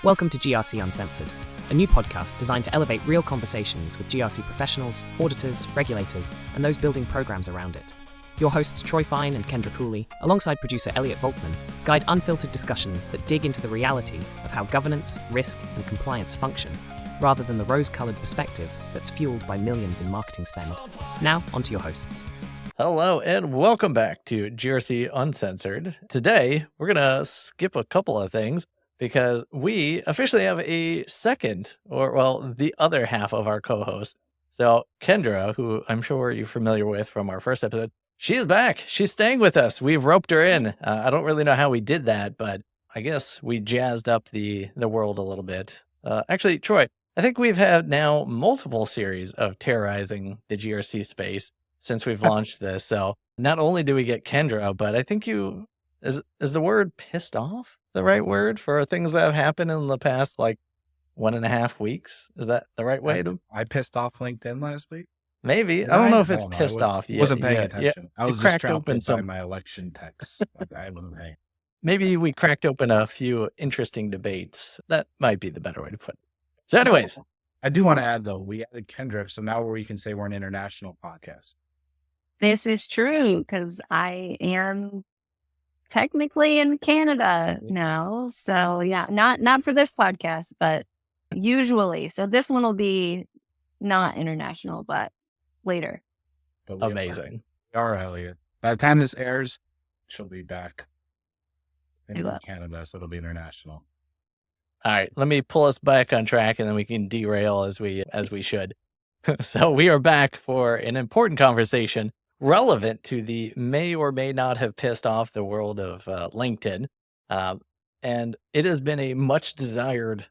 Welcome to GRC Uncensored, a new podcast designed to elevate real conversations with GRC professionals, auditors, regulators, and those building programs around it. Your hosts Troy Fine and Kendra Cooley, alongside producer Elliot Volkman, guide unfiltered discussions that dig into the reality of how governance, risk, and compliance function, rather than the rose-colored perspective that's fueled by millions in marketing spend. Now, onto your hosts. Hello and welcome back to GRC Uncensored. Today, we're going to skip a couple of things because we officially have a second, the other half of our co-host. So Kendra, who I'm sure you're familiar with from our first episode, she is back. She's staying with us. We've roped her in. I don't really know how we did that, but I guess we jazzed up the world a little bit. Actually, Troy, I think we've had now multiple series of terrorizing the GRC space since we've launched this. So not only do we get Kendra, but I think is the word pissed off the right word for things that have happened in the past, 1.5 weeks? Is that the right way to? I pissed off LinkedIn last week. Maybe. I don't know if it's pissed off yet. I wasn't paying attention. I was distracted by some my election texts. I wasn't paying. Maybe we cracked open a few interesting debates. That might be the better way to put it. So anyways. I do want to add, though, we added Kendra, so now we can say we're an international podcast. This is true, because I am technically in Canada now. So yeah, not for this podcast, but usually. So this one will be not international, but later. Amazing. We are, Elliot. By the time this airs, she'll be back in Canada, so it'll be international. All right, let me pull us back on track and then we can derail as we should. So we are back for an important conversation relevant to the may or may not have pissed off the world of LinkedIn. And it has been a much desired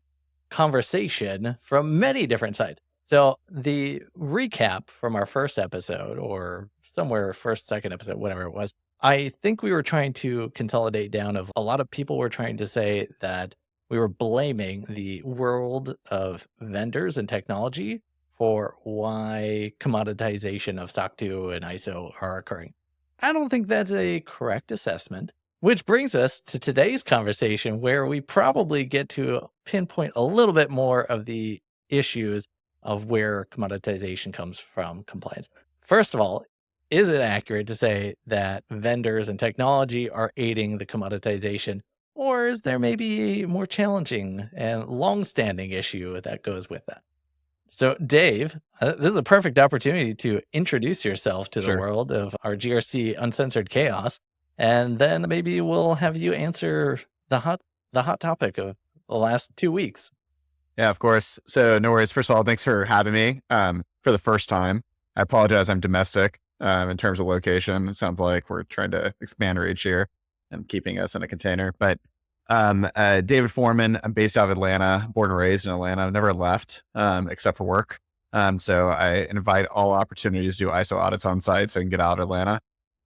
conversation from many different sides. So the recap from our first episode, or somewhere first, second episode, whatever it was, I think we were trying to consolidate down of a lot of people were trying to say that we were blaming the world of vendors and technology for why commoditization of SOC 2 and ISO are occurring. I don't think that's a correct assessment, which brings us to today's conversation where we probably get to pinpoint a little bit more of the issues of where commoditization comes from compliance. First of all, is it accurate to say that vendors and technology are aiding the commoditization, or is there maybe a more challenging and long-standing issue that goes with that? So, Dave, this is a perfect opportunity to introduce yourself to the world of our GRC Uncensored chaos, and then maybe we'll have you answer the hot topic of the last 2 weeks. Yeah, of course. So, no worries. First of all, thanks for having me for the first time. I apologize. I'm domestic in terms of location. It sounds like we're trying to expand our reach here and keeping us in a container. But David Foreman, I'm based out of Atlanta, born and raised in Atlanta. I've never left except for work. So I invite all opportunities to do ISO audits on site so I can get out of Atlanta.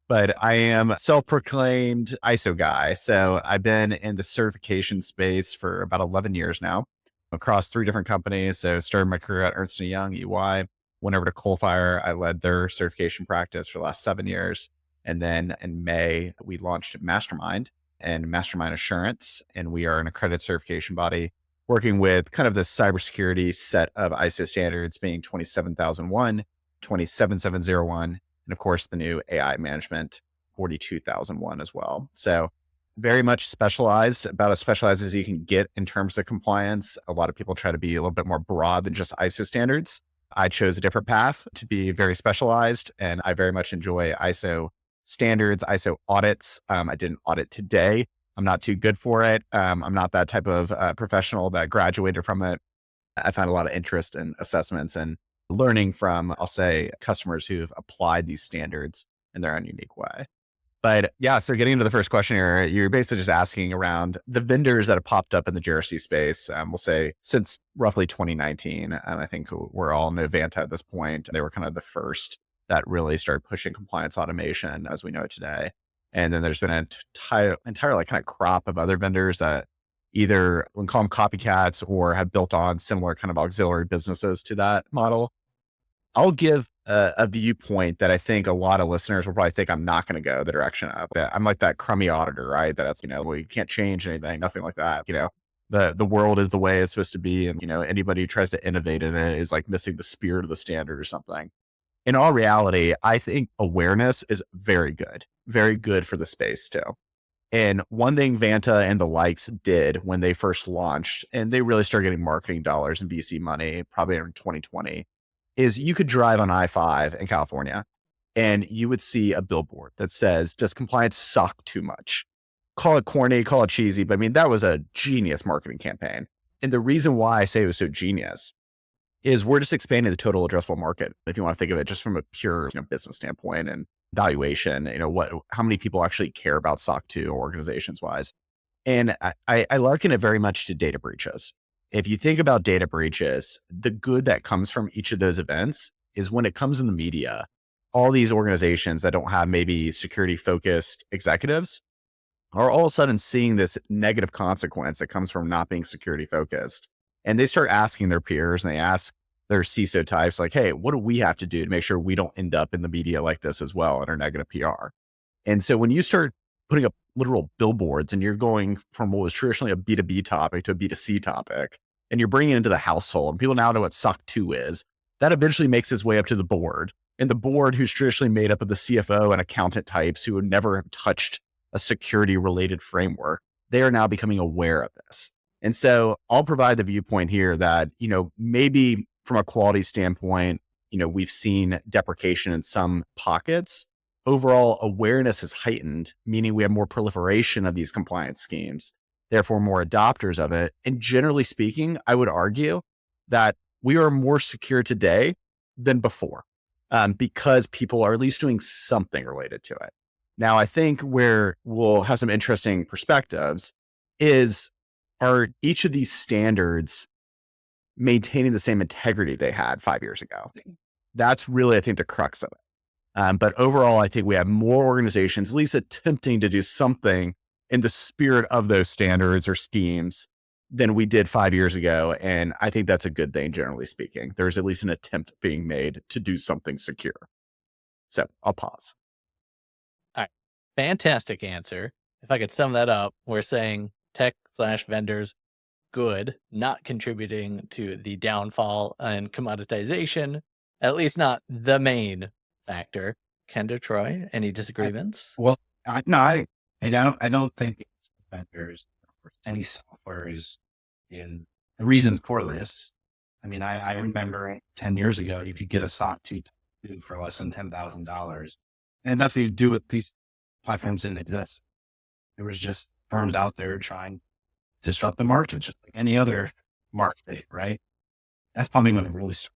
But I am self-proclaimed ISO guy. So I've been in the certification space for about 11 years now across 3 different companies. So started my career at Ernst & Young, EY, went over to Coalfire. I led their certification practice for the last 7 years. And then in May, we launched Mastermind and Mastermind Assurance. And we are an accredited certification body working with kind of the cybersecurity set of ISO standards being 27001, 27701, and of course the new AI management 42001 as well. So very much specialized, about as specialized as you can get in terms of compliance. A lot of people try to be a little bit more broad than just ISO standards. I chose a different path to be very specialized, and I very much enjoy ISO standards, ISO audits. I did an audit today. I'm not too good for it. I'm not that type of professional that graduated from it. I found a lot of interest in assessments and learning from, I'll say, customers who've applied these standards in their own unique way. But yeah, so getting into the first question here, you're basically just asking around the vendors that have popped up in the GRC space. We'll say since roughly 2019, I think we're all Novanta at this point. They were kind of the first that really started pushing compliance automation as we know it today. And then there's been an entire kind of crop of other vendors that either we call them copycats or have built on similar kind of auxiliary businesses to that model. I'll give a viewpoint that I think a lot of listeners will probably think I'm not going to go the direction of. That I'm like that crummy auditor, right? That's, well, you can't change anything, nothing like that. The world is the way it's supposed to be. And, anybody who tries to innovate in it is like missing the spirit of the standard or something. In all reality, I think awareness is very good for the space too. And one thing Vanta and the likes did when they first launched, and they really started getting marketing dollars and VC money probably in 2020, is you could drive on I-5 in California and you would see a billboard that says, does compliance suck too much? Call it corny, call it cheesy, but I mean, that was a genius marketing campaign. And the reason why I say it was so genius is we're just expanding the total addressable market. If you want to think of it just from a pure business standpoint and valuation, how many people actually care about SOC 2 organizations wise. And I liken it very much to data breaches. If you think about data breaches, the good that comes from each of those events is when it comes in the media, all these organizations that don't have maybe security focused executives are all of a sudden seeing this negative consequence that comes from not being security focused. And they start asking their peers and they ask their CISO types like, hey, what do we have to do to make sure we don't end up in the media like this as well in our negative PR? And so when you start putting up literal billboards and you're going from what was traditionally a B2B topic to a B2C topic, and you're bringing it into the household and people now know what SOC 2 is, that eventually makes its way up to the board. And the board, who's traditionally made up of the CFO and accountant types who would never have touched a security related framework, they are now becoming aware of this. And so I'll provide the viewpoint here that, maybe from a quality standpoint, we've seen deprecation in some pockets. Overall awareness is heightened, meaning we have more proliferation of these compliance schemes, therefore more adopters of it. And generally speaking, I would argue that we are more secure today than before because people are at least doing something related to it. Now, I think where we'll have some interesting perspectives are each of these standards maintaining the same integrity they had 5 years ago? That's really, I think, the crux of it. But overall, I think we have more organizations at least attempting to do something in the spirit of those standards or schemes than we did 5 years ago. And I think that's a good thing, generally speaking. There's at least an attempt being made to do something secure. So I'll pause. All right. Fantastic answer. If I could sum that up, we're saying tech/vendors, good, not contributing to the downfall and commoditization, at least not the main factor. Kendra, Troy, any disagreements? I don't think it's vendors or any software is in the reason for this. I mean, I remember 10 years ago, you could get a SOC 2 for less than $10,000. It had nothing to do with these platforms didn't exist. There was just firms out there trying to disrupt the market, just like any other market, right? That's probably when it really started.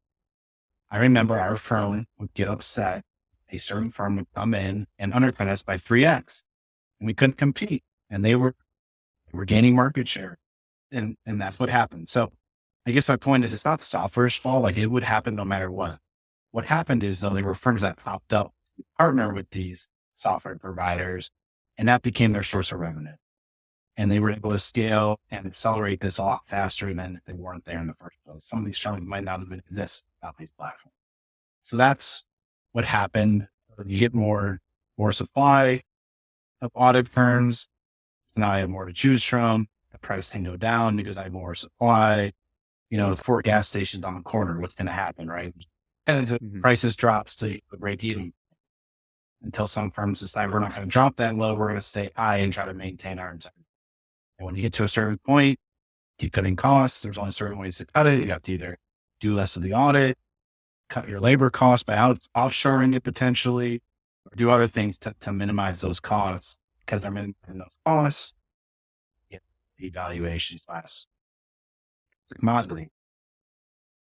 I remember our firm would get upset. A certain firm would come in and undercut us by 3x, and we couldn't compete. And they were gaining market share, and that's what happened. So I guess my point is, it's not the software's fault. Like, it would happen no matter what. What happened is, though, there were firms that popped up to partner with these software providers, and that became their source of revenue. And they were able to scale and accelerate this a lot faster than if they weren't there in the first place. Some of these firms might not have existed without these platforms. So that's what happened. You get more supply of audit firms. So now I have more to choose from. The price can go down because I have more supply. With 4 gas stations on the corner, what's going to happen, right? And the prices drops to the break even until some firms decide we're not going to drop that low. We're going to stay high and try to maintain our integrity. And when you get to a certain point, keep cutting costs. There's only certain ways to cut it. You have to either do less of the audit, cut your labor costs by offshoring it potentially, or do other things to minimize those costs, because they're minimizing those costs. The evaluations less. Commodity.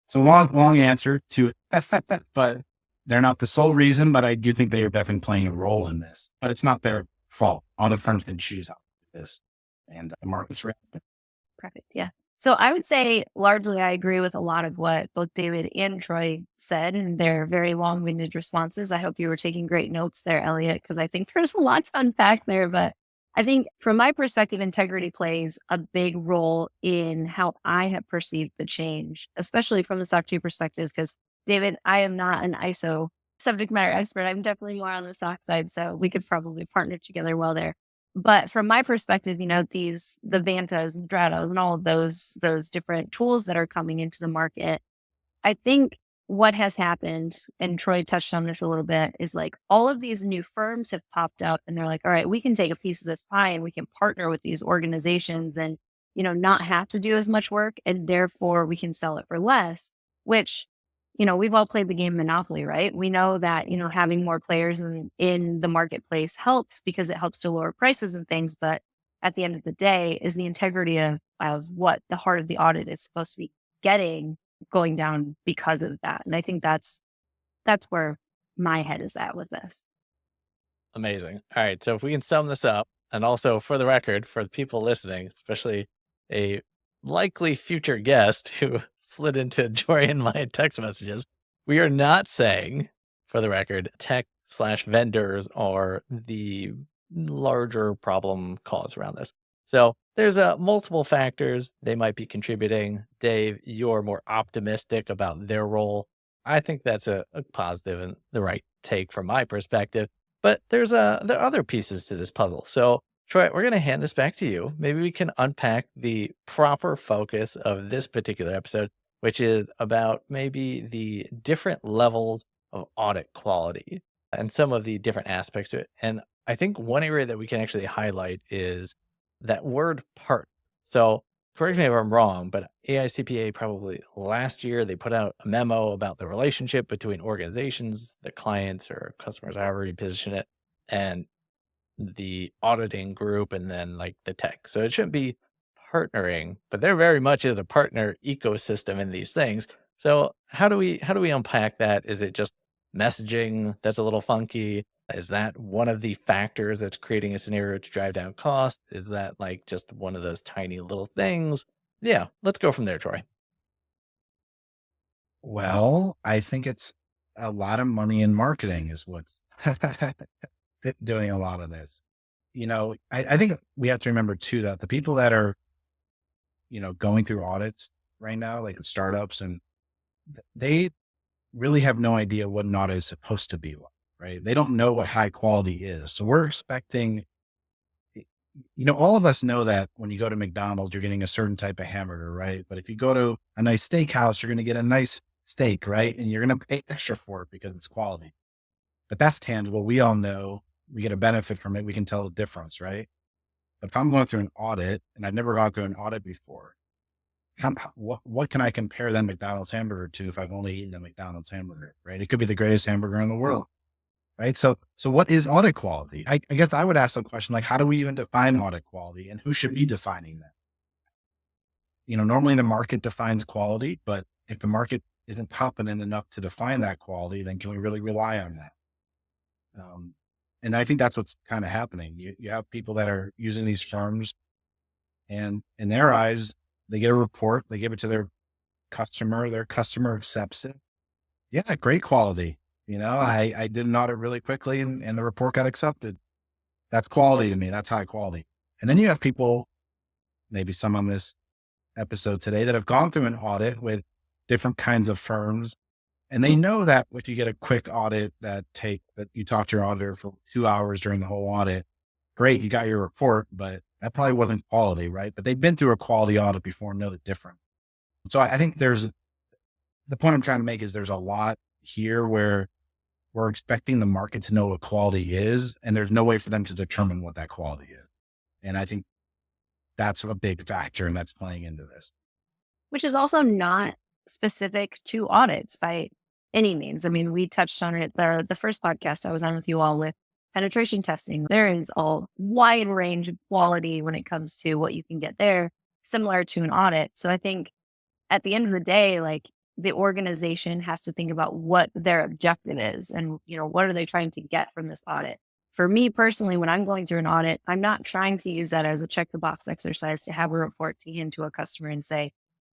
So long answer to it, but they're not the sole reason, but I do think they are definitely playing a role in this, but it's not their fault. Audit firms can choose how to do this, and the market's reacting. Perfect. Yeah. So I would say largely I agree with a lot of what both David and Troy said in their very long-winded responses. I hope you were taking great notes there, Elliot, because I think there's a lot to unpack there. But I think from my perspective, integrity plays a big role in how I have perceived the change, especially from the SOC 2 perspective, because David, I am not an ISO subject matter expert. I'm definitely more on the SOC side, so we could probably partner together well there. But from my perspective, the Vantas and Stratos and all of those different tools that are coming into the market, I think what has happened, and Troy touched on this a little bit, is like all of these new firms have popped up and they're like, all right, we can take a piece of this pie and we can partner with these organizations and, not have to do as much work, and therefore we can sell it for less, which, we've all played the game Monopoly, right? We know that, having more players in the marketplace helps because it helps to lower prices and things. But at the end of the day, is the integrity of what the heart of the audit is supposed to be getting going down because of that. And I think that's where my head is at with this. Amazing. All right. So if we can sum this up, and also for the record, for the people listening, especially a likely future guest who slid into join my text messages, we are not saying, for the record, tech/vendors are the larger problem cause around this. So there's multiple factors they might be contributing. Dave, you're more optimistic about their role. I think that's a positive and the right take from my perspective. But there are other pieces to this puzzle. So Troy, we're going to hand this back to you. Maybe we can unpack the proper focus of this particular episode, which is about maybe the different levels of audit quality and some of the different aspects to it. And I think one area that we can actually highlight is that word part. So correct me if I'm wrong, but AICPA probably last year, they put out a memo about the relationship between organizations, the clients or customers, however you position it, and the auditing group, and then like the tech. So it shouldn't be partnering, but there very much is a partner ecosystem in these things. So how do we unpack that? Is it just messaging that's a little funky? Is that one of the factors that's creating a scenario to drive down cost? Is that like just one of those tiny little things? Yeah, let's go from there, Troy. Well, I think it's a lot of money in marketing is what's doing a lot of this. I think we have to remember too that the people that are, going through audits right now, like startups, and they really have no idea what an audit is supposed to be like, right? They don't know what high quality is. So we're expecting, all of us know that when you go to McDonald's, you're getting a certain type of hamburger, right? But if you go to a nice steakhouse, you're going to get a nice steak, right? And you're going to pay extra for it because it's quality. But that's tangible. We all know we get a benefit from it. We can tell the difference, right? But if I'm going through an audit and I've never gone through an audit before, what can I compare that McDonald's hamburger to if I've only eaten a McDonald's hamburger, right? It could be the greatest hamburger in the world, right? So what is audit quality? I guess I would ask the question, like, how do we even define audit quality and who should be defining that? Normally the market defines quality, but if the market isn't competent enough to define that quality, then can we really rely on that? And I think that's what's kind of happening. You have people that are using these firms, and in their eyes, they get a report, they give it to their customer accepts it. Yeah, great quality. I did an audit really quickly and the report got accepted. That's quality to me. That's high quality. And then you have people, maybe some on this episode today, that have gone through an audit with different kinds of firms. And they know that if you get a quick audit that you talk to your auditor for 2 hours during the whole audit, great, you got your report, but that probably wasn't quality, right? But they've been through a quality audit before and know the difference. So I think the point I'm trying to make is there's a lot here where we're expecting the market to know what quality is, and there's no way for them to determine what that quality is. And I think that's a big factor, and that's playing into this. Which is also not specific to audits by any means. I mean, we touched on it the first podcast I was on with you all with penetration testing. There is a wide range of quality when it comes to what you can get there, similar to an audit. So I think at the end of the day, like, the organization has to think about what their objective is and, what are they trying to get from this audit? For me personally, when I'm going through an audit, I'm not trying to use that as a check the box exercise to have a report to hand to a customer and say,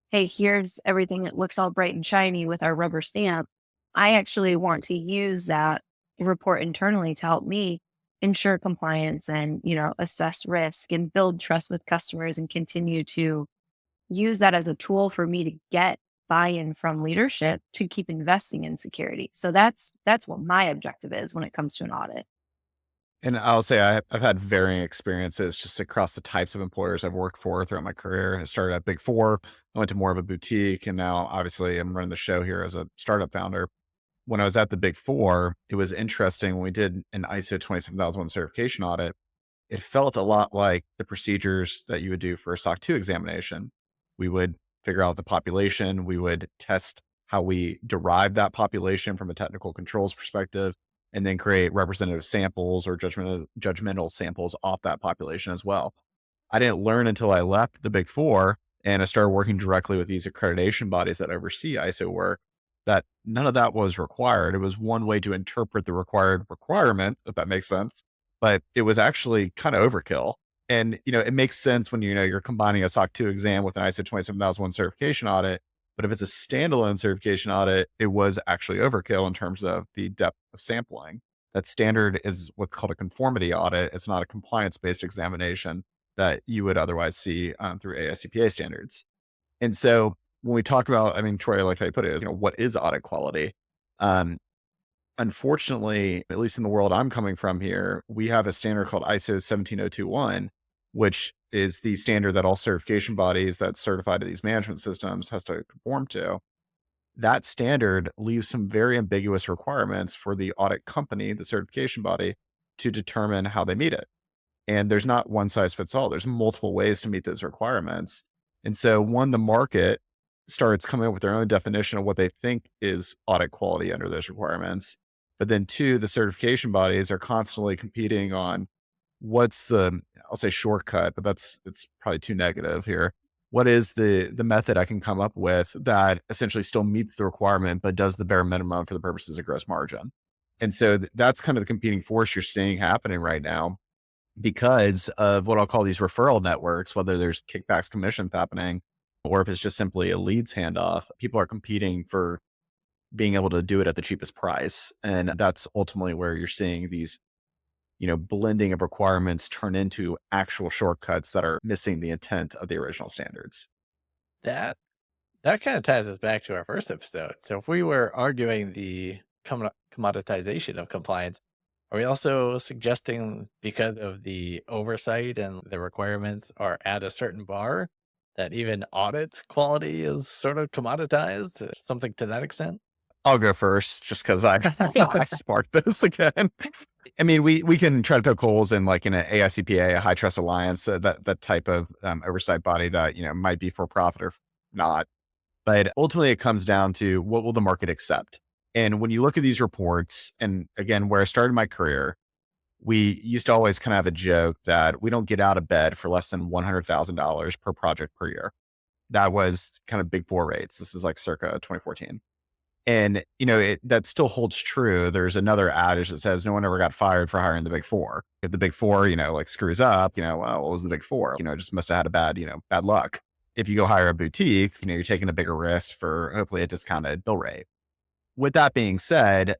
hey, here's everything that looks all bright and shiny with our rubber stamp. I actually want to use that report internally to help me ensure compliance and, assess risk and build trust with customers and continue to use that as a tool for me to get buy-in from leadership to keep investing in security. So that's what my objective is when it comes to an audit. And I'll say I've had varying experiences just across the types of employers I've worked for throughout my career. I started at Big Four, I went to more of a boutique, and now obviously I'm running the show here as a startup founder. When I was at the Big Four, it was interesting when we did an ISO 27001 certification audit. It felt a lot like the procedures that you would do for a SOC 2 examination. We would figure out the population, we would test how we derive that population from a technical controls perspective, and then create representative samples or judgmental samples off that population as well. I didn't learn until I left the Big Four and I started working directly with these accreditation bodies that oversee ISO work, that none of that was required. It was one way to interpret the required requirement, if that makes sense, but it was actually kind of overkill. And, it makes sense when, you're combining a SOC 2 exam with an ISO 27001 certification audit. But if it's a standalone certification audit, it was actually overkill in terms of the depth of sampling. That standard is what's called a conformity audit. It's not a compliance-based examination that you would otherwise see through AICPA standards. And so when we talk about, Troy, I like how you put it, what is audit quality? Unfortunately, at least in the world I'm coming from here, we have a standard called ISO 17021, which is the standard that all certification bodies that's certified to these management systems has to conform to. That standard leaves some very ambiguous requirements for the audit company, the certification body, to determine how they meet it. And there's not one size fits all. There's multiple ways to meet those requirements. And so the market starts coming up with their own definition of what they think is audit quality under those requirements. But then two, the certification bodies are constantly competing on what's the, I'll say shortcut, but it's probably too negative here. What is the method I can come up with that essentially still meets the requirement, but does the bare minimum for the purposes of gross margin? And so that's kind of the competing force you're seeing happening right now because of what I'll call these referral networks, whether there's kickbacks, commissions happening, or if it's just simply a leads handoff. People are competing for being able to do it at the cheapest price. And that's ultimately where you're seeing these blending of requirements turn into actual shortcuts that are missing the intent of the original standards. That kind of ties us back to our first episode. So if we were arguing the commoditization of compliance, are we also suggesting because of the oversight and the requirements are at a certain bar that even audit quality is sort of commoditized, something to that extent? I'll go first just because I sparked this again. We can try to poke holes in like in an AICPA, a high trust alliance, that type of oversight body that, might be for profit or not. But ultimately it comes down to what will the market accept? And when you look at these reports, and again, where I started my career, we used to always kind of have a joke that we don't get out of bed for less than $100,000 per project per year. That was kind of Big Four rates. This is like circa 2014. And, that still holds true. There's another adage that says no one ever got fired for hiring the Big Four. If the Big Four, screws up, well, what was the Big Four? Just must have had a bad luck. If you go hire a boutique, you're taking a bigger risk for hopefully a discounted bill rate. With that being said,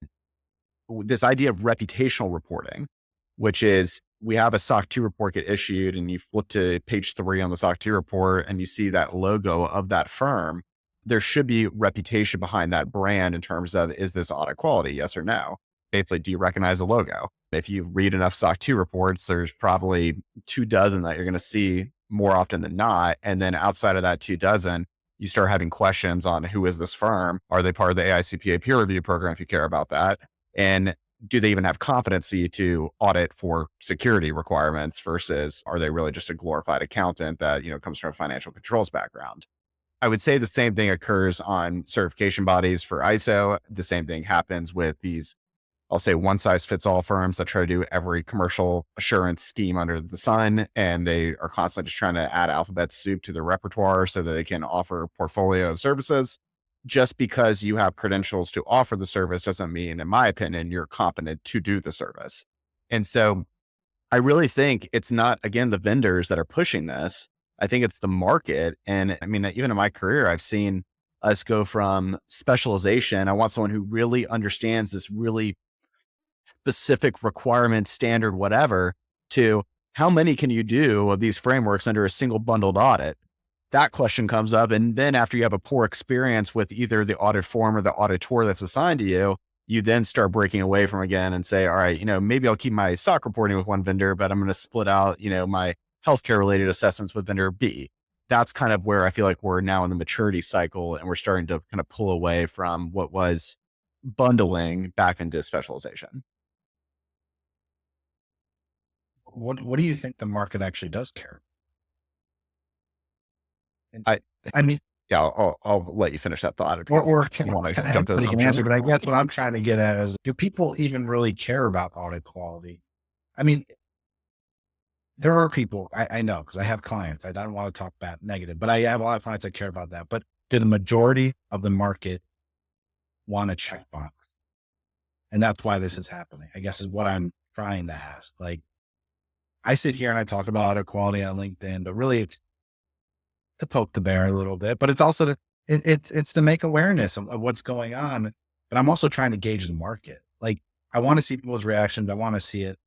this idea of reputational reporting, which is we have a SOC 2 report get issued and you flip to page 3 on the SOC 2 report and you see that logo of that firm, there should be reputation behind that brand in terms of, is this audit quality? Yes or no? Basically, do you recognize the logo? If you read enough SOC 2 reports, there's probably 24 that you're going to see more often than not. And then outside of that 24, you start having questions on who is this firm? Are they part of the AICPA peer review program if you care about that? And do they even have competency to audit for security requirements versus are they really just a glorified accountant that, comes from a financial controls background? I would say the same thing occurs on certification bodies for ISO. The same thing happens with these, I'll say one size fits all firms that try to do every commercial assurance scheme under the sun. And they are constantly just trying to add alphabet soup to their repertoire so that they can offer a portfolio of services. Just because you have credentials to offer the service doesn't mean, in my opinion, you're competent to do the service. And so I really think it's not, again, the vendors that are pushing this. I think it's the market. And even in my career, I've seen us go from specialization. I want someone who really understands this really specific requirement, standard, whatever, to how many can you do of these frameworks under a single bundled audit? that question comes up. And then after you have a poor experience with either the audit form or the auditor that's assigned to you, you then start breaking away from again and say, all right, maybe I'll keep my SOC reporting with one vendor, but I'm going to split out, my healthcare related assessments with vendor B. That's kind of where I feel like we're now in the maturity cycle, and we're starting to kind of pull away from what was bundling back into specialization. What do you think the market actually does care? I mean, yeah, I'll let you finish that thought. Or you want to jump to anybody can assumption? answer, but I guess what I'm trying to get at is, do people even really care about audit quality? I mean, there are people, I know, because I have clients. I don't want to talk bad, negative, but I have a lot of clients that care about that. But do the majority of the market want a checkbox? And that's why this is happening, I guess, is what I'm trying to ask. Like, I sit here and I talk about audit quality on LinkedIn, but really it's to poke the bear a little bit, but it's also it's to make awareness of what's going on. But I'm also trying to gauge the market. Like, I want to see people's reactions. I want to see it.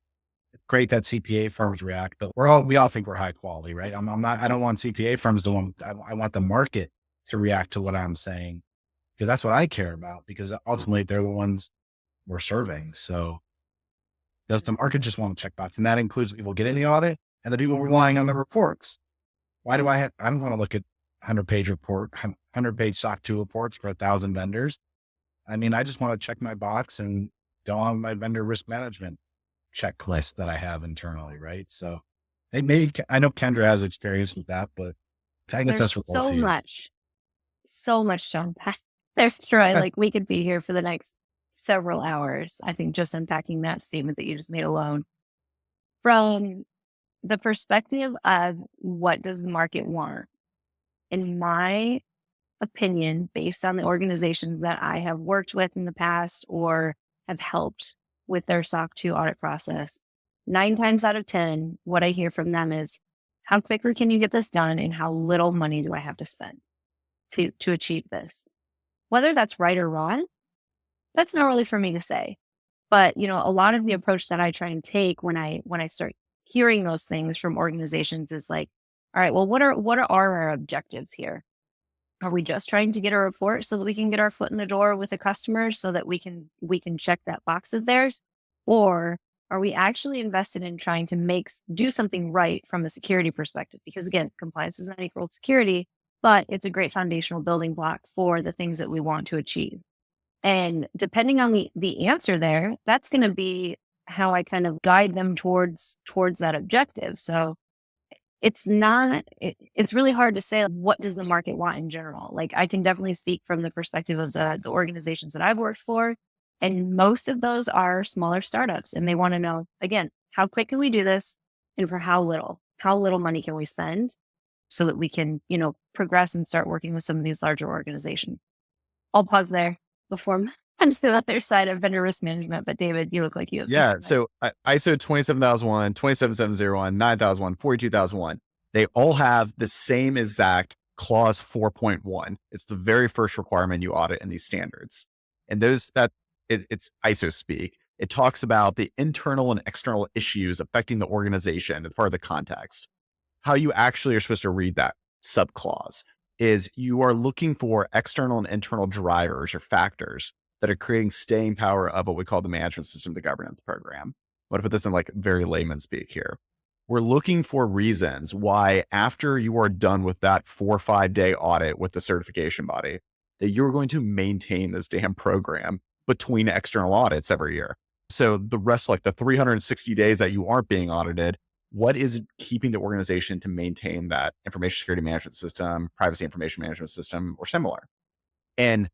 It's great that CPA firms react, but we all think we're high quality, right? I don't want CPA firms I want the market to react to what I'm saying, because that's what I care about, because ultimately they're the ones we're serving. So does the market just want to checkbox? And that includes people getting the audit and the people relying on the reports. Why do I don't want to look at 100-page report, 100-page SOC 2 reports for 1,000 vendors. I mean, I just want to check my box and go on my vendor risk management checklist that I have internally, right? So maybe I know Kendra has experience with that, but I guess that's so much to unpack. There's Troy, like we could be here for the next several hours. I think just unpacking that statement that you just made alone. From the perspective of what does the market want, in my opinion, based on the organizations that I have worked with in the past or have helped with their SOC 2 audit process, 9 times out of 10, what I hear from them is, how quicker can you get this done and how little money do I have to spend to achieve this? Whether that's right or wrong, that's not really for me to say. But, a lot of the approach that I try and take when I start hearing those things from organizations is like, all right, well, what are our objectives here? Are we just trying to get a report so that we can get our foot in the door with a customer so that we can check that box of theirs? Or are we actually invested in trying to do something right from a security perspective? Because again, compliance is not equal to security, but it's a great foundational building block for the things that we want to achieve. And depending on the answer there, that's going to be how I kind of guide them towards that objective. So it's really hard to say, what does the market want in general? Like, I can definitely speak from the perspective of the organizations that I've worked for. And most of those are smaller startups. And they want to know, again, how quick can we do this? And for how little money can we spend so that we can, progress and start working with some of these larger organizations. I'll pause there before I'm just the other side of vendor risk management. But David, you look like you have something. So ISO 27001, 27701, 9001, 42001, they all have the same exact clause 4.1. It's the very first requirement you audit in these standards. And it's ISO speak. It talks about the internal and external issues affecting the organization as part of the context. How you actually are supposed to read that subclause is you are looking for external and internal drivers or factors that are creating staying power of what we call the management system, the governance program. I want to put this in like very layman speak here. We're looking for reasons why, after you are done with that 4 or 5 day audit with the certification body, that you're going to maintain this damn program between external audits every year. So the rest, like the 360 days that you aren't being audited, what is keeping the organization to maintain that information security management system, privacy information management system, or similar? And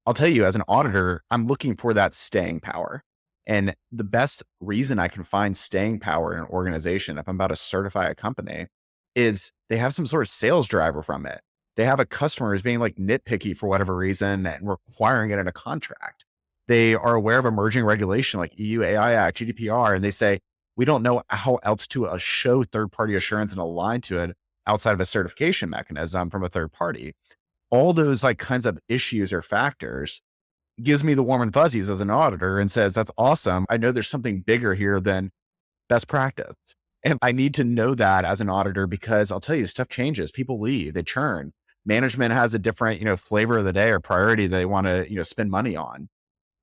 I'll tell you, as an auditor, I'm looking for that staying power. And the best reason I can find staying power in an organization, if I'm about to certify a company, is they have some sort of sales driver from it. They have a customer who's being like nitpicky for whatever reason and requiring it in a contract. They are aware of emerging regulation like EU AI Act, GDPR, and they say, we don't know how else to show third-party assurance and align to it outside of a certification mechanism from a third party. All those like kinds of issues or factors gives me the warm and fuzzies as an auditor and says, that's awesome. I know there's something bigger here than best practice. And I need to know that as an auditor, because I'll tell you, stuff changes. People leave, they churn. Management has a different, flavor of the day or priority they want to, spend money on.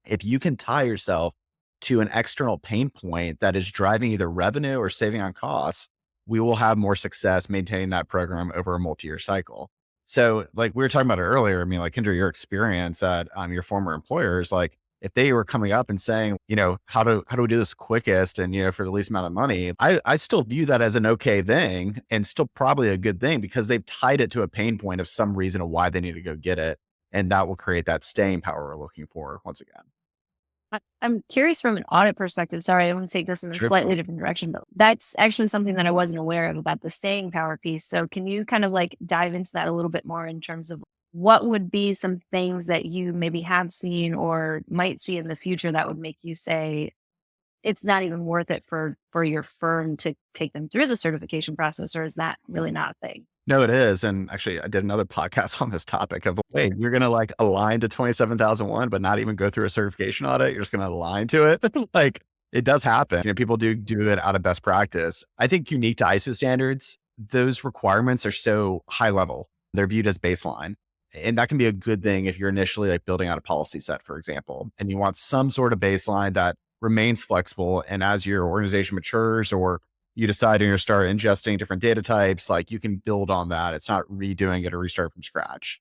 If you can tie yourself to an external pain point that is driving either revenue or saving on costs, we will have more success maintaining that program over a multi-year cycle. So like we were talking about it earlier, I mean, like Kendra, your experience at your former employers, like if they were coming up and saying, how do we do this quickest and, for the least amount of money, I still view that as an okay thing and still probably a good thing because they've tied it to a pain point of some reason of why they need to go get it. And that will create that staying power we're looking for once again. I'm curious from an audit perspective. Sorry, I want to take this in a Sure. slightly different direction, but that's actually something that I wasn't aware of about the staying power piece. So can you kind of like dive into that a little bit more in terms of what would be some things that you maybe have seen or might see in the future that would make you say it's not even worth it for your firm to take them through the certification process, or is that really not a thing? No, it is. And actually, I did another podcast on this topic of, wait, you're going to like align to 27001, but not even go through a certification audit. You're just going to align to it. Like it does happen. People do it out of best practice. I think unique to ISO standards, those requirements are so high level. They're viewed as baseline. And that can be a good thing if you're initially like building out a policy set, for example, and you want some sort of baseline that remains flexible. And as your organization matures or you decide you're going to start ingesting different data types, like you can build on that. It's not redoing it or restart from scratch.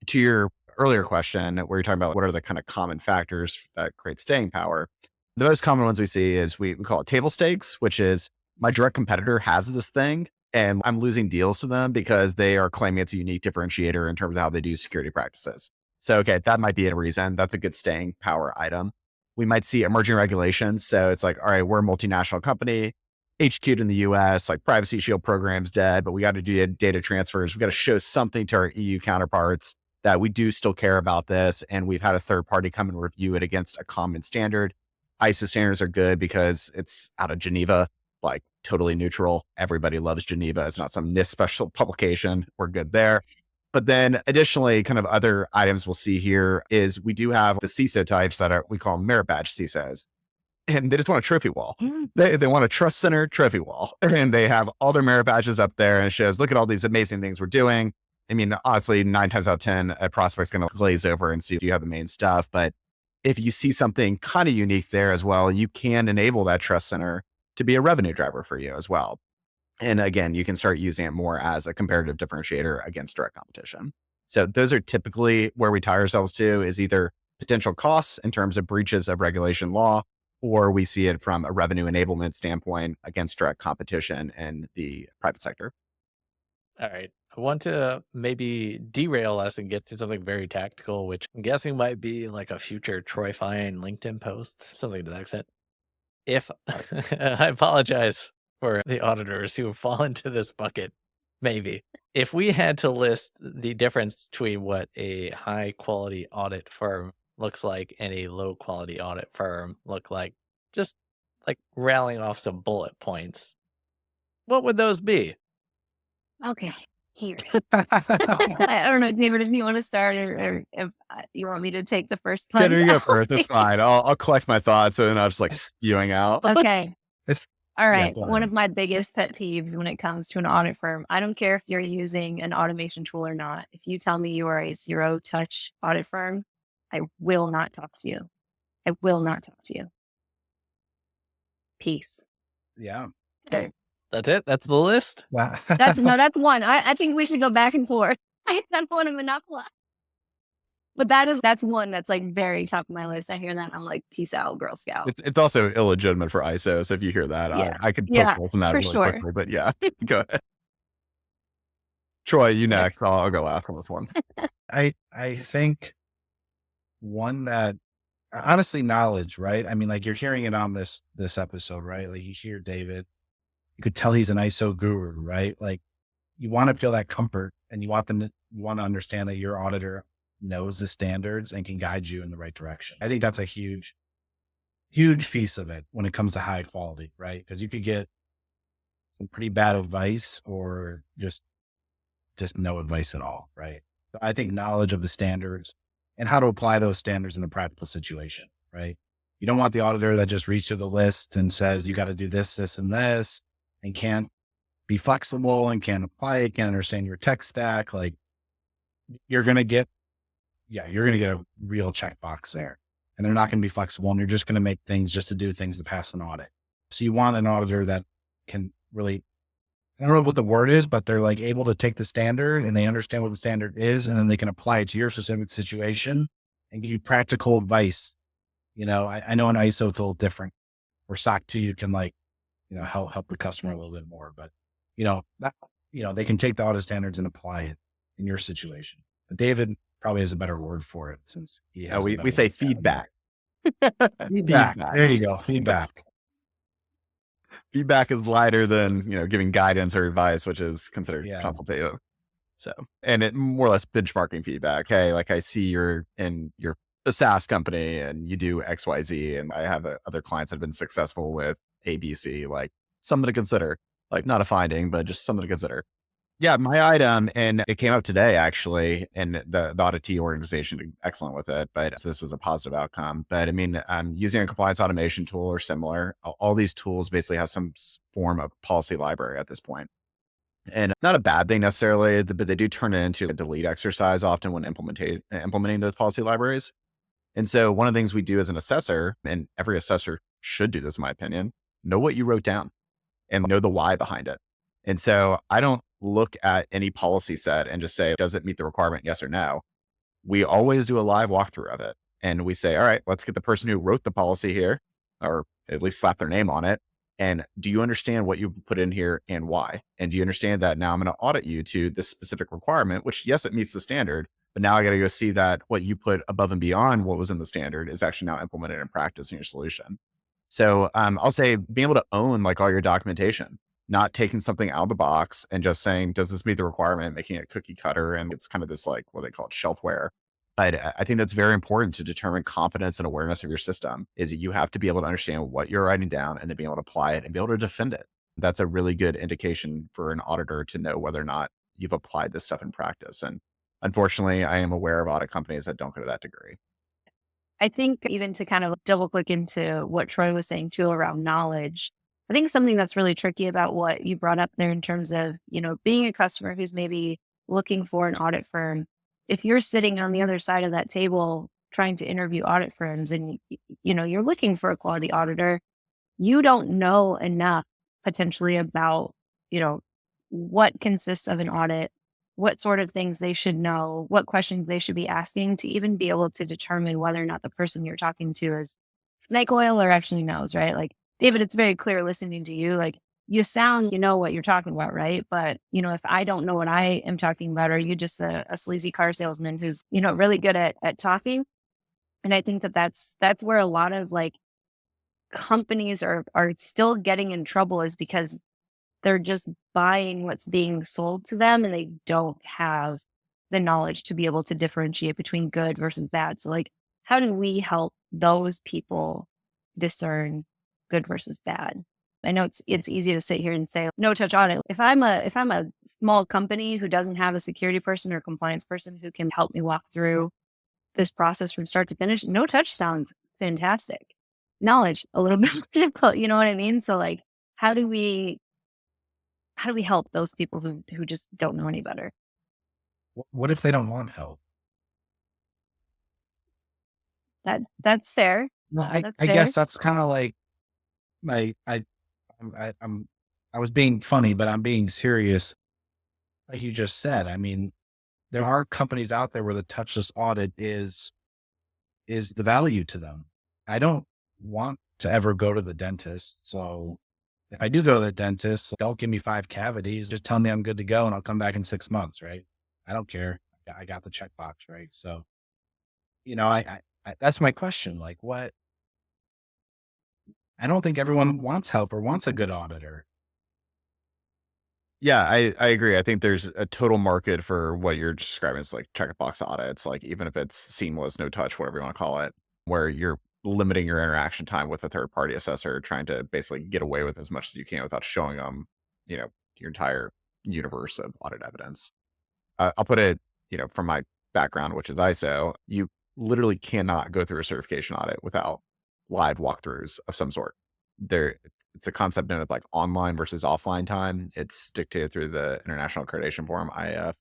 To your earlier question, where you're talking about what are the kind of common factors that create staying power, the most common ones we see is we call it table stakes, which is my direct competitor has this thing and I'm losing deals to them because they are claiming it's a unique differentiator in terms of how they do security practices. So, okay, that might be a reason. That's a good staying power item. We might see emerging regulations. So it's like, all right, we're a multinational company, HQ'd in the US, like Privacy Shield program's dead, but we got to do data transfers. We got to show something to our EU counterparts that we do still care about this. And we've had a third party come and review it against a common standard. ISO standards are good because it's out of Geneva, like totally neutral. Everybody loves Geneva. It's not some NIST special publication. We're good there. But then additionally, kind of other items we'll see here is we do have the CISO types that we call merit badge CISOs. And they just want a trophy wall. They want a trust center trophy wall. And they have all their merit badges up there and it shows, look at all these amazing things we're doing. I mean, honestly, 9 times out of 10, a prospect's going to glaze over and see if you have the main stuff. But if you see something kind of unique there as well, you can enable that trust center to be a revenue driver for you as well. And again, you can start using it more as a comparative differentiator against direct competition. So those are typically where we tie ourselves to, is either potential costs in terms of breaches of regulation law, or we see it from a revenue enablement standpoint against direct competition in the private sector. All right. I want to maybe derail us and get to something very tactical, which I'm guessing might be like a future Troy Fine LinkedIn post, something to that extent. If I apologize for the auditors who fall into this bucket, maybe. If we had to list the difference between what a high quality audit firm looks like and a low quality audit firm look like, just like rallying off some bullet points, what would those be? Okay, here. I don't know, David, if you want to start or if you want me to take the first punch. Kendra, you go first. It's fine. I'll collect my thoughts and then I'll just like spewing out. Okay. All right. go One ahead. of my biggest pet peeves when it comes to an audit firm, I don't care if you're using an automation tool or not. If you tell me you are a zero touch audit firm, I will not talk to you. I will not talk to you. Peace. Yeah. Okay. That's it. That's the list. Wow. That's one. I think we should go back and forth. I don't want to monopolize. But that's one that's like very top of my list. I hear that and I'm like, peace out, Girl Scout. It's also illegitimate for ISO. So if you hear that, Yeah. I could Yeah, poke holes in that for really sure. quickly. But yeah, go ahead. Troy, you next. I'll go last on this one. I think one that honestly knowledge, right? I mean, like you're hearing it on this episode, right? Like you hear David, you could tell he's an ISO guru, right? Like you want to feel that comfort and you want to understand that your auditor knows the standards and can guide you in the right direction. I think that's a huge piece of it when it comes to high quality, right? Because you could get some pretty bad advice or just no advice at all, right? So I think knowledge of the standards and how to apply those standards in a practical situation, right? You don't want the auditor that just reads through the list and says, you got to do this, this, and this, and can't be flexible and can't apply it, can't understand your tech stack, like you're going to get a real checkbox there, and they're not going to be flexible, and you're just going to make things just to do things to pass an audit. So you want an auditor that can really, I don't know what the word is, but they're like able to take the standard and they understand what the standard is, and then they can apply it to your specific situation and give you practical advice. I know an ISO is a little different, or SOC 2, you can help the customer a little bit more, but they can take the audit standards and apply it in your situation. But David probably has a better word for it, since he has. We say feedback. Feedback. There you go. Feedback. Feedback is lighter than, giving guidance or advice, which is considered consultative. So, and it more or less benchmarking feedback. Hey, like I see you're a SaaS company and you do XYZ, and I have other clients that have been successful with ABC, like something to consider, like not a finding, but just something to consider. Yeah, my item, and it came up today actually, and the auditee organization did excellent with it, but so this was a positive outcome. But I mean, I'm using a compliance automation tool or similar. All these tools basically have some form of policy library at this point. And not a bad thing necessarily, but they do turn it into a delete exercise often when implementing those policy libraries. And so one of the things we do as an assessor, and every assessor should do this in my opinion, know what you wrote down and know the why behind it. And so I don't look at any policy set and just say, does it meet the requirement? Yes or no. We always do a live walkthrough of it. And we say, all right, let's get the person who wrote the policy here, or at least slap their name on it. And do you understand what you put in here and why? And do you understand that now I'm going to audit you to this specific requirement, which yes, it meets the standard, but now I got to go see that what you put above and beyond what was in the standard is actually now implemented in practice in your solution. So I'll say being able to own like all your documentation, not taking something out of the box and just saying, does this meet the requirement, making it cookie cutter? And it's kind of this like what they call it shelfware. But I think that's very important to determine competence and awareness of your system, is you have to be able to understand what you're writing down and then be able to apply it and be able to defend it. That's a really good indication for an auditor to know whether or not you've applied this stuff in practice. And unfortunately, I am aware of audit companies that don't go to that degree. I think even to kind of double click into what Troy was saying too around knowledge, I think something that's really tricky about what you brought up there in terms of, being a customer who's maybe looking for an audit firm. If you're sitting on the other side of that table trying to interview audit firms and, you're looking for a quality auditor, you don't know enough potentially about, what consists of an audit, what sort of things they should know, what questions they should be asking to even be able to determine whether or not the person you're talking to is snake oil or actually knows, right? Like, David, it's very clear listening to you, like you sound, what you're talking about, right? But, if I don't know what I am talking about, are you just a sleazy car salesman who's, really good at talking? And I think that's where a lot of like companies are still getting in trouble, is because they're just buying what's being sold to them and they don't have the knowledge to be able to differentiate between good versus bad. So like, how do we help those people discern good versus bad? I know it's easy to sit here and say no touch audit. If I'm a small company who doesn't have a security person or compliance person who can help me walk through this process from start to finish, no touch sounds fantastic. Knowledge a little bit more difficult, you know what I mean? So like, how do we help those people who just don't know any better? What if they don't want help? That's fair. Well, I fair. guess that's kind of like I was being funny, but I'm being serious. Like you just said, I mean, there are companies out there where the touchless audit is the value to them. I don't want to ever go to the dentist. So if I do go to the dentist, don't give me 5 cavities. Just tell me I'm good to go and I'll come back in 6 months, right? I don't care. I got the checkbox, right? So, I that's my question. Like what? I don't think everyone wants help or wants a good auditor. Yeah, I agree. I think there's a total market for what you're describing as like checkbox audits, like even if it's seamless, no touch, whatever you want to call it, where you're limiting your interaction time with a third party assessor, trying to basically get away with as much as you can without showing them, your entire universe of audit evidence. I'll put it, from my background, which is ISO, you literally cannot go through a certification audit without live walkthroughs of some sort. it's a concept known as like online versus offline time. It's dictated through the International Accreditation Forum, IAF,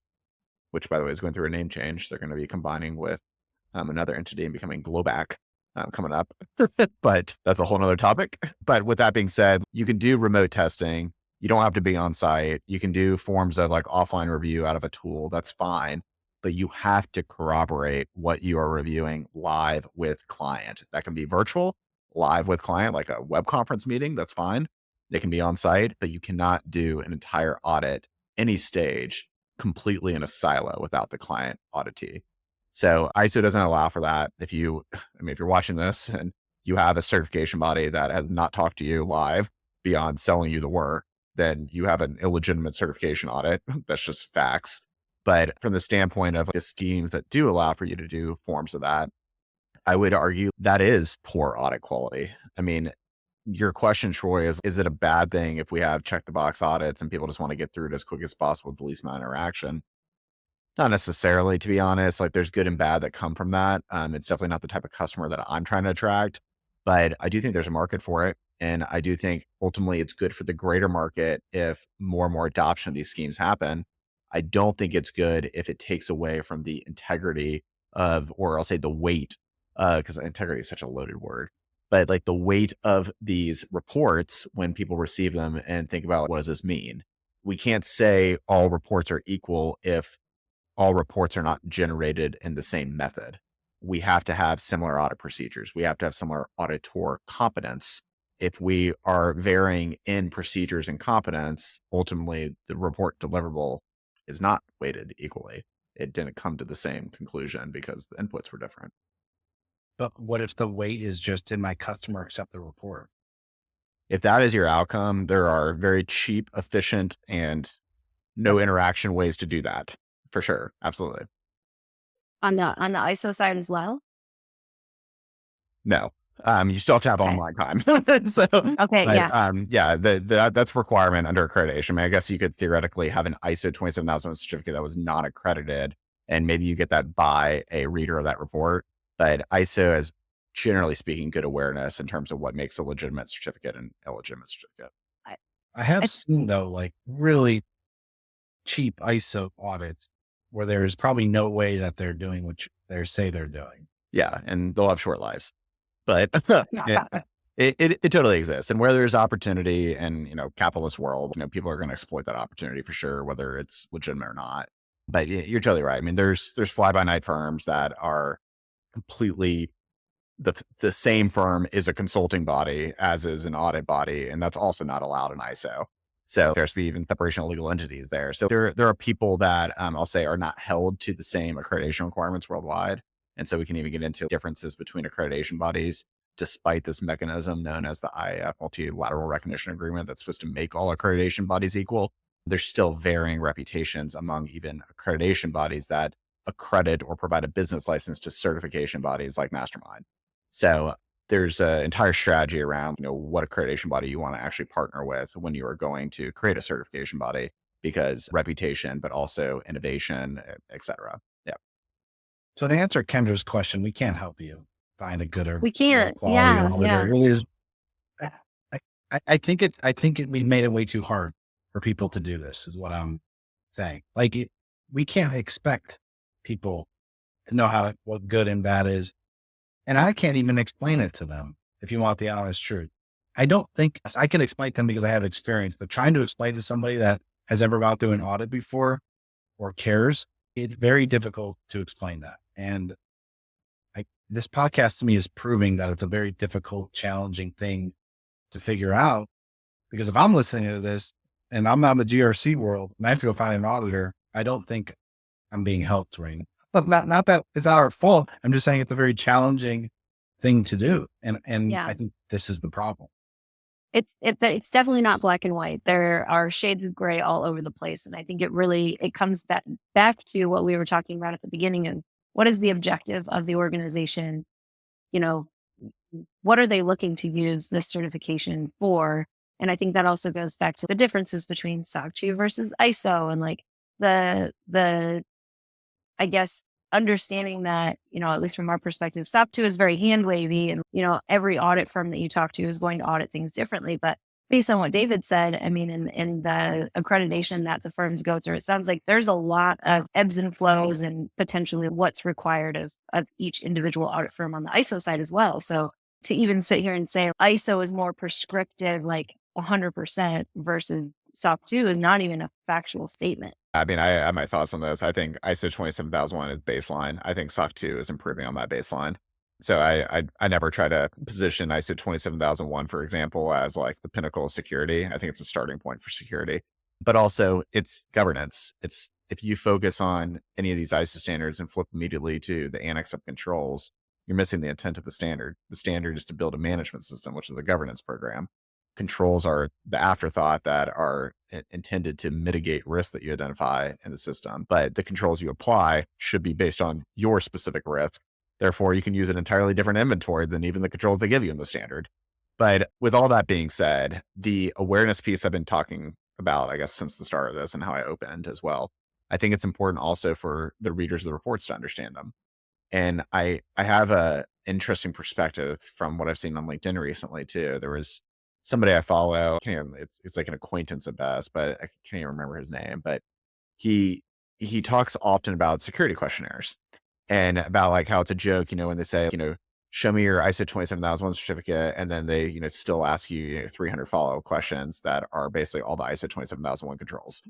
which by the way is going through a name change. They're going to be combining with another entity and becoming Globac coming up. But that's a whole nother topic. But with that being said, you can do remote testing. You don't have to be on site. You can do forms of like offline review out of a tool. That's fine. But you have to corroborate what you are reviewing live with client. That can be virtual, live with client, like a web conference meeting. That's fine. It can be on site, but you cannot do an entire audit, any stage, completely in a silo without the client auditee. So ISO doesn't allow for that. If you're watching this and you have a certification body that has not talked to you live beyond selling you the work, then you have an illegitimate certification audit. That's just facts. But from the standpoint of the schemes that do allow for you to do forms of that, I would argue that is poor audit quality. I mean, your question, Troy, is it a bad thing if we have check the box audits and people just want to get through it as quick as possible with the least amount of interaction? Not necessarily, to be honest. Like there's good and bad that come from that. It's definitely not the type of customer that I'm trying to attract, but I do think there's a market for it. And I do think ultimately it's good for the greater market if more and more adoption of these schemes happen. I don't think it's good if it takes away from the integrity of, or I'll say the weight, because integrity is such a loaded word, but like the weight of these reports when people receive them and think about what does this mean? We can't say all reports are equal if all reports are not generated in the same method. We have to have similar audit procedures. We have to have similar auditor competence. If we are varying in procedures and competence, ultimately the report deliverable is not weighted equally. It didn't come to the same conclusion because the inputs were different. But what if the weight is just in my customer accept the report? If that is your outcome, there are very cheap, efficient, and no interaction ways to do that. For sure. Absolutely. On the ISO side as well? No. You still have to have online time. So, okay. but, that's a requirement under accreditation. I mean, I guess you could theoretically have an ISO 27001 certificate that was not accredited, and maybe you get that by a reader of that report. But ISO has, generally speaking, good awareness in terms of what makes a legitimate certificate and illegitimate certificate. I have seen though, like really cheap ISO audits where there's probably no way that they're doing what they say they're doing. Yeah, and they'll have short lives, but it totally exists. And where there's opportunity and, capitalist world, people are going to exploit that opportunity for sure, whether it's legitimate or not. But you're totally right. I mean, there's fly by night firms that are completely the same firm is a consulting body as is an audit body, and that's also not allowed in ISO. So there's to be even separation of legal entities there. So there are people that I'll say are not held to the same accreditation requirements worldwide. And so we can even get into differences between accreditation bodies, despite this mechanism known as the IAF Multilateral Recognition Agreement that's supposed to make all accreditation bodies equal. There's still varying reputations among even accreditation bodies that accredit or provide a business license to certification bodies like Mastermind. So there's an entire strategy around, what accreditation body you want to actually partner with when you are going to create a certification body, because reputation, but also innovation, et cetera. Yeah. So to answer Kendra's question, we can't help you find a good or we can't. quality auditor. It is. I think we made it way too hard for people to do this. Is what I'm saying. Like we can't expect people to know what good and bad is. And I can't even explain it to them if you want the honest truth. I don't think I can explain to them because I have experience, but trying to explain to somebody that has ever gone through an audit before or cares, it's very difficult to explain that. And this podcast to me is proving that it's a very difficult, challenging thing to figure out, because if I'm listening to this and I'm not in the GRC world and I have to go find an auditor, I don't think I'm being helped right now. But not that it's our fault. I'm just saying it's a very challenging thing to do. And I think this is the problem. It's definitely not black and white. There are shades of gray all over the place. And I think it comes back to what we were talking about at the beginning. And what is the objective of the organization? What are they looking to use this certification for? And I think that also goes back to the differences between SOC 2 versus ISO and like the I guess, understanding that, at least from our perspective, SOC 2 is very hand wavy and, every audit firm that you talk to is going to audit things differently. But Based on what David said, I mean, in the accreditation that the firms go through, it sounds like there's a lot of ebbs and flows and potentially what's required of each individual audit firm on the ISO side as well. So to even sit here and say ISO is more prescriptive, like 100% versus SOC 2 is not even a factual statement. I mean, I have my thoughts on this. I think ISO 27001 is baseline. I think SOC 2 is improving on that baseline. So I never try to position ISO 27001, for example, as like the pinnacle of security. I think it's a starting point for security, but also it's governance. It's if you focus on any of these ISO standards and flip immediately to the annex of controls, you're missing the intent of the standard. The standard is to build a management system, which is a governance program. Controls are the afterthought that are intended to mitigate risk that you identify in the system. But the controls you apply should be based on your specific risk. Therefore, you can use an entirely different inventory than even the controls they give you in the standard. But with all that being said, the awareness piece I've been talking about, I guess, since the start of this and how I opened as well, I think it's important also for the readers of the reports to understand them. And I have a interesting perspective from what I've seen on LinkedIn recently too. There was somebody I follow, it's like an acquaintance at best, but I can't even remember his name, but he talks often about security questionnaires and about like how it's a joke, when they say, show me your ISO 27001 certificate. And then they, still ask you, 300 follow-up questions that are basically all the ISO 27001 controls.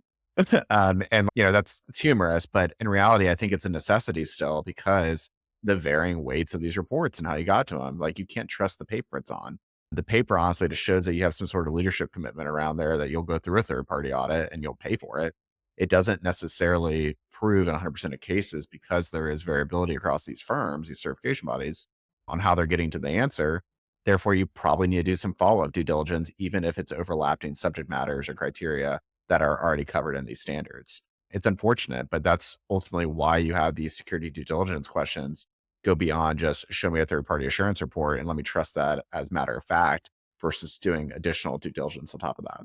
And it's humorous, but in reality, I think it's a necessity still because the varying weights of these reports and how you got to them, like you can't trust the paper it's on. The paper honestly just shows that you have some sort of leadership commitment around there that you'll go through a third-party audit and you'll pay for it. It doesn't necessarily prove in 100% of cases because there is variability across these firms, these certification bodies, on how they're getting to the answer. Therefore, you probably need to do some follow-up due diligence, even if it's overlapping subject matters or criteria that are already covered in these standards. It's unfortunate, but that's ultimately why you have these security due diligence questions go beyond just show me a third-party assurance report and let me trust that as matter of fact versus doing additional due diligence on top of that.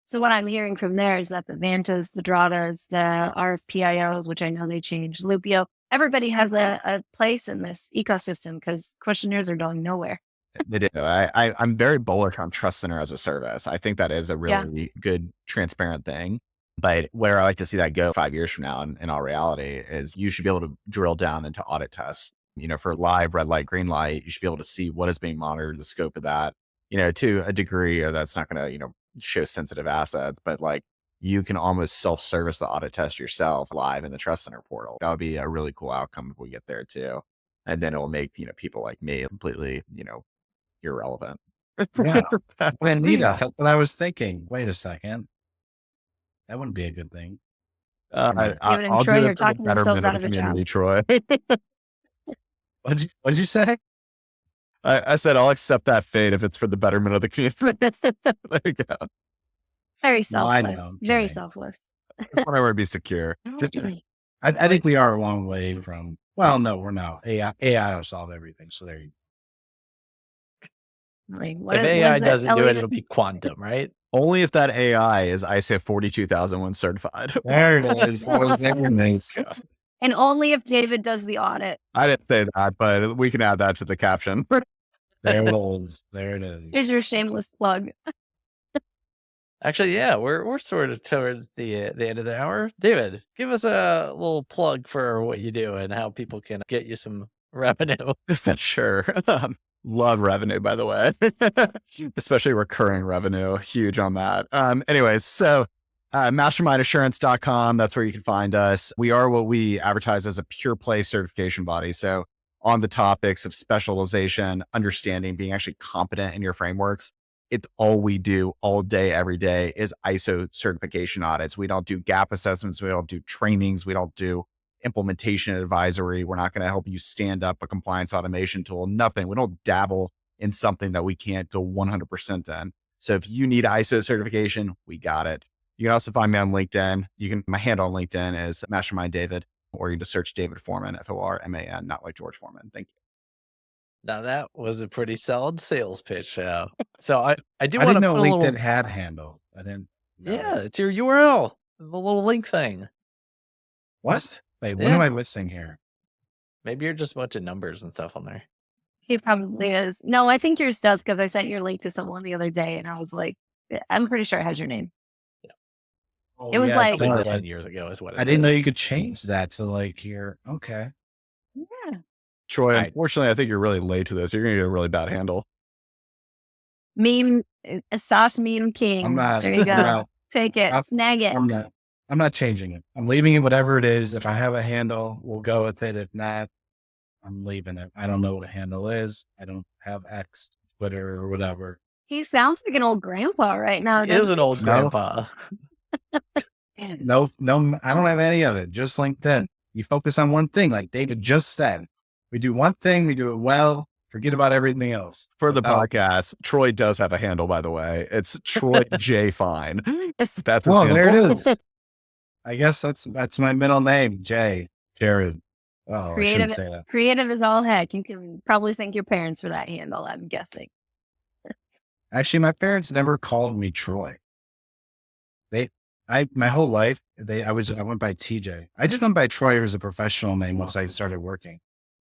So what I'm hearing from there is that the Vantas, the Dradas, the RFPIOs, which I know they changed, Lupio, everybody has a place in this ecosystem because questionnaires are going nowhere. They do. I'm very bullish on Trust Center as a service. I think that is a really good, transparent thing. But where I like to see that go 5 years from now in all reality is you should be able to drill down into audit tests. For live red light, green light, you should be able to see what is being monitored, the scope of that, to a degree that's not going to, show sensitive assets, but like you can almost self-service the audit test yourself live in the Trust Center portal. That would be a really cool outcome if we get there too. And then it will make, people like me completely, irrelevant. Yeah. Anita, that's what I was thinking. Wait a second. That wouldn't be a good thing. I'll do Troy, it for the betterment of the community, Troy. What'd you say? I said I'll accept that fate if it's for the betterment of the community. There you go. Very selfless. No, Very selfless. I want to be secure. I think we are a long way from. Well, no, we're not. AI will solve everything. So there you go. If AI doesn't do it, it'll be quantum, right? Only if that AI is ISO 42001 certified. There it is. That was nice. And only if David does the audit. I didn't say that, but we can add that to the caption. There it is. There it is. Here's your shameless plug. Actually, yeah, we're sort of towards the end of the hour. David, give us a little plug for what you do and how people can get you some revenue. Sure. Love revenue, by the way, especially recurring revenue. Huge on that. Anyways, so mastermindassurance.com. That's where you can find us. We are what we advertise as a pure play certification body. So on the topics of specialization, understanding, being actually competent in your frameworks, it's all we do all day, every day is ISO certification audits. We don't do gap assessments. We don't do trainings. We don't do implementation advisory. We're not going to help you stand up a compliance automation tool. Nothing. We don't dabble in something that we can't go 100% in. So if you need ISO certification, we got it. You can also find me on LinkedIn. My handle on LinkedIn is Mastermind David, or you can just search David Foreman, Forman, not like George Foreman. Thank you. Now that was a pretty solid sales pitch. So I do I want didn't to know put LinkedIn a little. had handle. I didn't. know Yeah, that. it's your URL, the little link thing. What? Wait, what Yeah. am I missing here? Maybe you're just a bunch of numbers and stuff on there. He probably is. No, I think yours does because I sent your link to someone the other day and I was like, I'm pretty sure it has your name. Oh, It was like- Probably no, 10 years ago is what it I didn't know is. you could change that to like here. Okay. Yeah. Troy, Right. unfortunately, I think you're really late to this. You're going to get a really bad handle. Meme, a soft meme king. I'm not. There you go. I'm Take it. I'm- Snag it. not changing it. I'm leaving it whatever it is. If I have a handle, we'll go with it. If not, I'm leaving it. I don't know what a handle is. I don't have X, Twitter, or whatever. He sounds like an old grandpa right now. He is doesn't an old No. grandpa. No, I don't have any of it. Just LinkedIn. You focus on one thing, like David just said. We do one thing, we do it well. Forget about everything else. For the Without- podcast, Troy does have a handle, by the way. It's Troy J. Fine. That's his Well, handle. there it is. I guess that's my middle name, Jay. Jared. Oh, I shouldn't say that. Creative as all heck. You can probably thank your parents for that handle, I'm guessing. Actually, my parents never called me Troy. My whole life, I went by TJ. I just went by Troy as a professional name once I started working.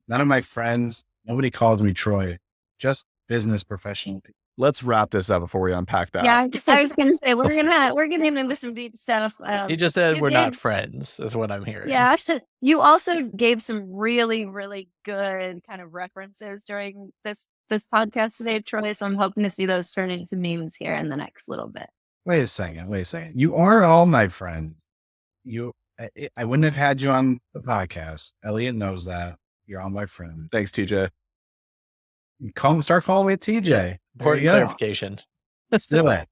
None of my friends, nobody called me Troy. Just business professional people. Let's wrap this up before we unpack that. Yeah, I was gonna say we're gonna into some deep stuff. He just said you we're not did- friends, is what I'm hearing. Yeah. You also gave some really, really good kind of references during this podcast today, Troy. So I'm hoping to see those turn into memes here in the next little bit. Wait a second. You are all my friends. I wouldn't have had you on the podcast. Elliot knows that. You're all my friend. Thanks, TJ. Start following me at TJ. There Important you go. clarification. Let's do it.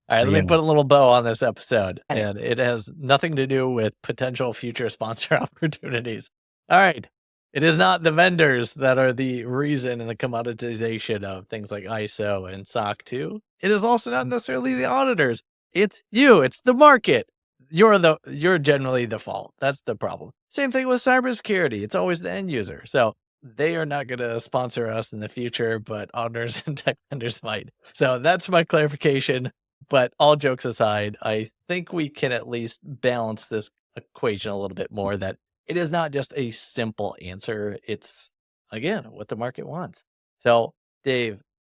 All right, let me Yeah. put a little bow on this episode, and it has nothing to do with potential future sponsor opportunities. All right. It is not the vendors that are the reason in the commoditization of things like ISO and SOC 2. It is also not necessarily the auditors. It's you. It's the market. You're generally the fault. That's the problem. Same thing with cybersecurity. It's always the end user. So they are not going to sponsor us in the future, but auditors and tech vendors might. So that's my clarification. But all jokes aside, I think we can at least balance this equation a little bit more, that it is not just a simple answer. It's, again, what the market wants. So,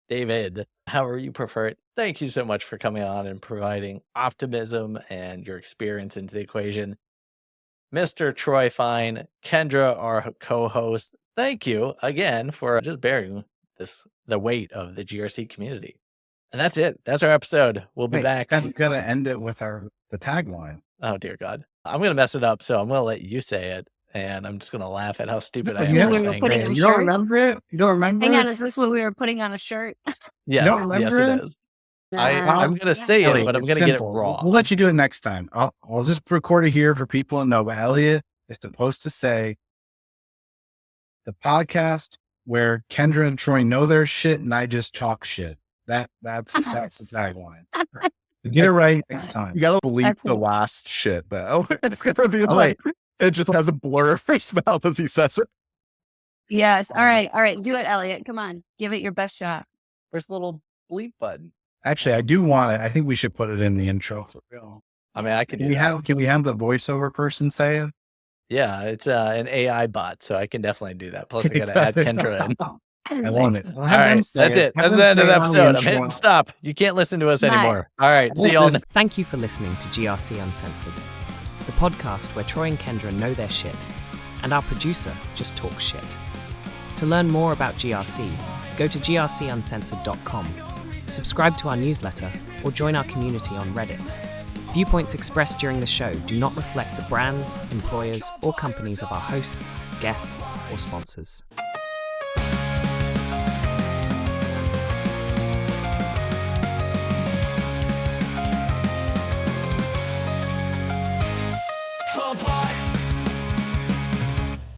David, however you prefer it, thank you so much for coming on and providing optimism and your experience into the equation. Mr. Troy Fine, Kendra, our co-host, thank you again for just bearing the weight of the GRC community. And that's it. That's our episode. We'll be back. I'm gonna end it with the tagline. Oh, dear God. I'm going to mess it up, so I'm going to let you say it. And I'm just going to laugh at how stupid I Is am. that for what we're saying putting it. on You don't shirt? remember it? You don't remember Hang it? on, is this what we were putting on a shirt? Yes, don't remember yes, it it? is. I'm going to say Elliot, it, but I'm it's going to get it simple. wrong. We'll let you do it next time. I'll just record it here for people to know. But Elliot is supposed to say the podcast where Kendra and Troy know their shit and I just talk shit. That's the tagline. Get it right next time. You gotta bleep That's the it. last shit, though. It's gonna be Oh, like, it just has a blur of his mouth as he says it. Yes. All right. Do it, Elliot. Come on. Give it your best shot. Where's the little bleep button? Actually, I do want it. I think we should put it in the intro for real. I mean, I could do Can we have the voiceover person say it? Yeah, it's an AI bot, so I can definitely do that. Plus, I got to add Kendra in. I want it. All right, that's it. That's the end of the episode. I'm hitting stop. You can't listen to us Bye. anymore. All right, see y'all next. Thank you for listening to GRC Uncensored, the podcast where Troy and Kendra know their shit, and our producer just talks shit. To learn more about GRC, go to grcuncensored.com, subscribe to our newsletter, or join our community on Reddit. Viewpoints expressed during the show do not reflect the brands, employers, or companies of our hosts, guests, or sponsors.